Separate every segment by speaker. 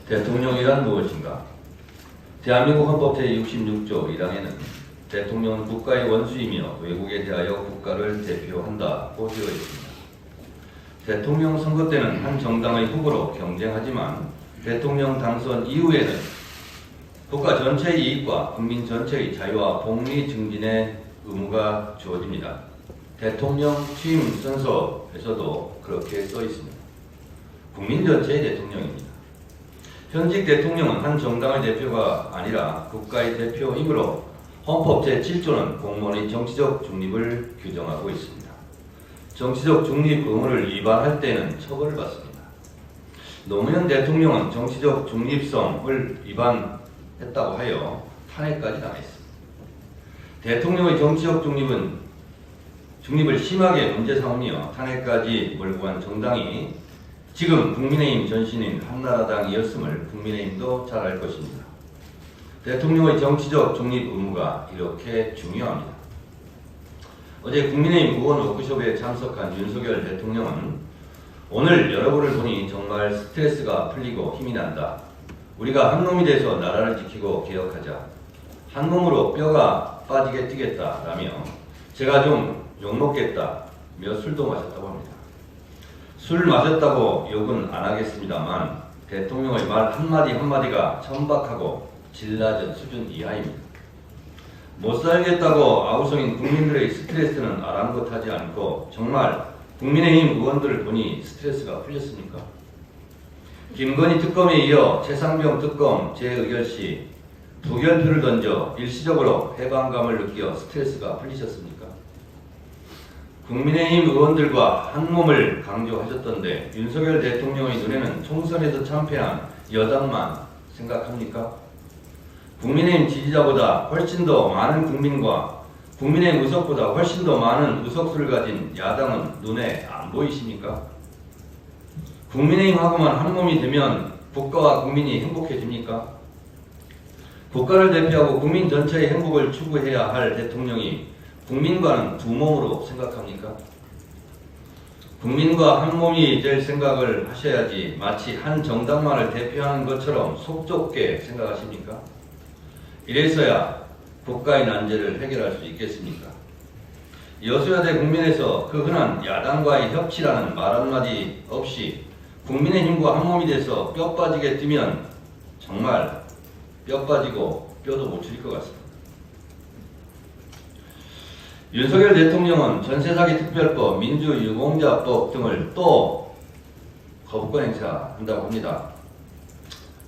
Speaker 1: 대통령이란 무엇인가? 대한민국 헌법 제66조 1항에는 대통령은 국가의 원수이며 외국에 대하여 국가를 대표한다고 되어 있습니다. 대통령 선거 때는 한 정당의 후보로 경쟁하지만 대통령 당선 이후에는 국가 전체의 이익과 국민 전체의 자유와 복리 증진의 의무가 주어집니다. 대통령 취임 선서에서도 그렇게 써 있습니다. 국민 전체의 대통령입니다. 현직 대통령은 한 정당의 대표가 아니라 국가의 대표이므로 헌법 제7조는 공무원의 정치적 중립을 규정하고 있습니다. 정치적 중립 의무를 위반할 때는 처벌을 받습니다. 노무현 대통령은 정치적 중립성을 위반했다고 하여 탄핵까지 당했습니다. 대통령의 정치적 중립을 심하게 문제 삼으며 탄핵까지 몰고 간 정당이 지금 국민의힘 전신인 한나라당이었음을 국민의힘도 잘 알 것입니다. 대통령의 정치적 중립 의무가 이렇게 중요합니다. 어제 국민의힘 의원 워크숍에 참석한 윤석열 대통령은 오늘 여러분을 보니 정말 스트레스가 풀리고 힘이 난다. 우리가 한 놈이 돼서 나라를 지키고 개혁하자. 한 몸으로 뼈가 빠지게 뛰겠다 라며 제가 좀 욕먹겠다 며 술도 마셨다고 합니다. 술 마셨다고 욕은 안 하겠습니다만 대통령의 말 한마디 한마디가 천박하고 질낮은 수준 이하입니다. 못 살겠다고 아우성인 국민들의 스트레스는 아랑곳하지 않고 정말 국민의힘 의원들을 보니 스트레스가 풀렸습니까? 김건희 특검에 이어 최상병 특검 재의결 시 부결표를 던져 일시적으로 해방감을 느껴 스트레스가 풀리셨습니까? 국민의힘 의원들과 한 몸을 강조하셨던데 윤석열 대통령의 눈에는 총선에서 참패한 여당만 생각합니까? 국민의힘 지지자보다 훨씬 더 많은 국민과 국민의힘 의석보다 훨씬 더 많은 의석수를 가진 야당은 눈에 안 보이십니까? 국민의힘하고만 한 몸이 되면 국가와 국민이 행복해집니까? 국가를 대표하고 국민 전체의 행복을 추구해야 할 대통령이 국민과는 두 몸으로 생각합니까? 국민과 한 몸이 될 생각을 하셔야지 마치 한 정당만을 대표하는 것처럼 속 좁게 생각하십니까? 이래서야 국가의 난제를 해결할 수 있겠습니까? 여소야대 국민에서 그 흔한 야당과의 협치라는 말 한마디 없이 국민의힘과 한 몸이 돼서 뼈 빠지게 뛰면 정말 뼈 빠지고 뼈도 못 추릴 것 같습니다. 윤석열 대통령은 전세사기 특별법, 민주유공자법 등을 또 거부권 행사한다고 합니다.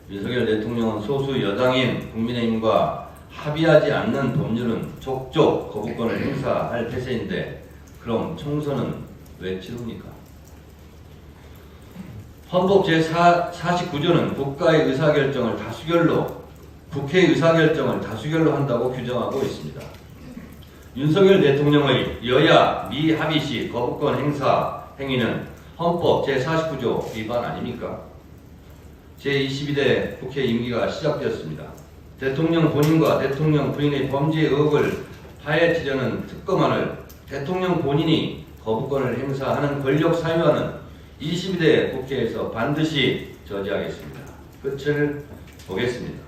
Speaker 1: 윤석열 대통령은 소수 여당인 국민의힘과 합의하지 않는 법률은 족족 거부권을 행사할 태세인데 그럼 총선은 왜 치릅니까? 헌법 제49조는 국가의 의사결정을 국회의 의사결정을 다수결로 한다고 규정하고 있습니다. 윤석열 대통령의 여야 미합의 시 거부권 행사 행위는 헌법 제49조 위반 아닙니까? 제22대 국회 임기가 시작되었습니다. 대통령 본인과 대통령 부인의 범죄 의혹을 파헤치려는 특검안을 대통령 본인이 거부권을 행사하는 권력 사유화는 22대 국회에서 반드시 저지하겠습니다. 끝을 보겠습니다.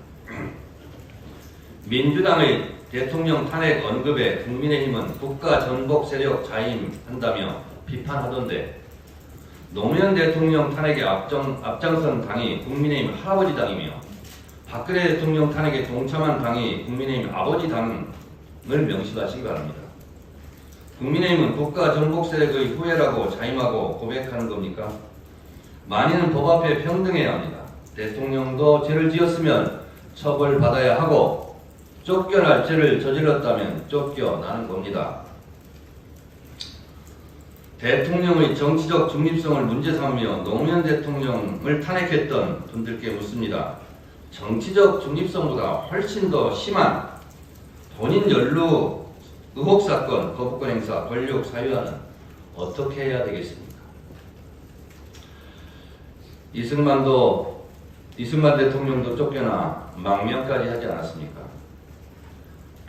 Speaker 1: 민주당의 대통령 탄핵 언급에 국민의힘은 국가 전복 세력 자임한다며 비판하던데 노무현 대통령 탄핵에 앞장선 당이 국민의힘 할아버지 당이며 박근혜 대통령 탄핵에 동참한 당이 국민의힘 아버지 당을 명심하시기 바랍니다. 국민의힘은 국가 전복 세력의 후예라고 자임하고 고백하는 겁니까? 만인은 법 앞에 평등해야 합니다. 대통령도 죄를 지었으면 처벌받아야 하고 쫓겨날 죄를 저질렀다면 쫓겨나는 겁니다. 대통령의 정치적 중립성을 문제 삼으며 노무현 대통령을 탄핵했던 분들께 묻습니다. 정치적 중립성보다 훨씬 더 심한 본인 연루 의혹사건 거부권 행사 권력 사유화는 어떻게 해야 되겠습니까? 이승만 대통령도 쫓겨나 망명까지 하지 않았습니까?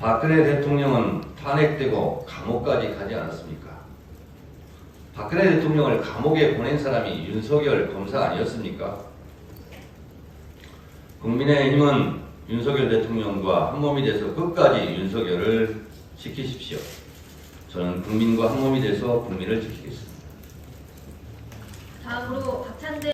Speaker 1: 박근혜 대통령은 탄핵되고 감옥까지 가지 않았습니까? 박근혜 대통령을 감옥에 보낸 사람이 윤석열 검사 아니었습니까? 국민의힘은 윤석열 대통령과 한몸이 돼서 끝까지 윤석열을 지키십시오. 저는 국민과 한몸이 돼서 국민을 지키겠습니다.
Speaker 2: 다음으로 박찬대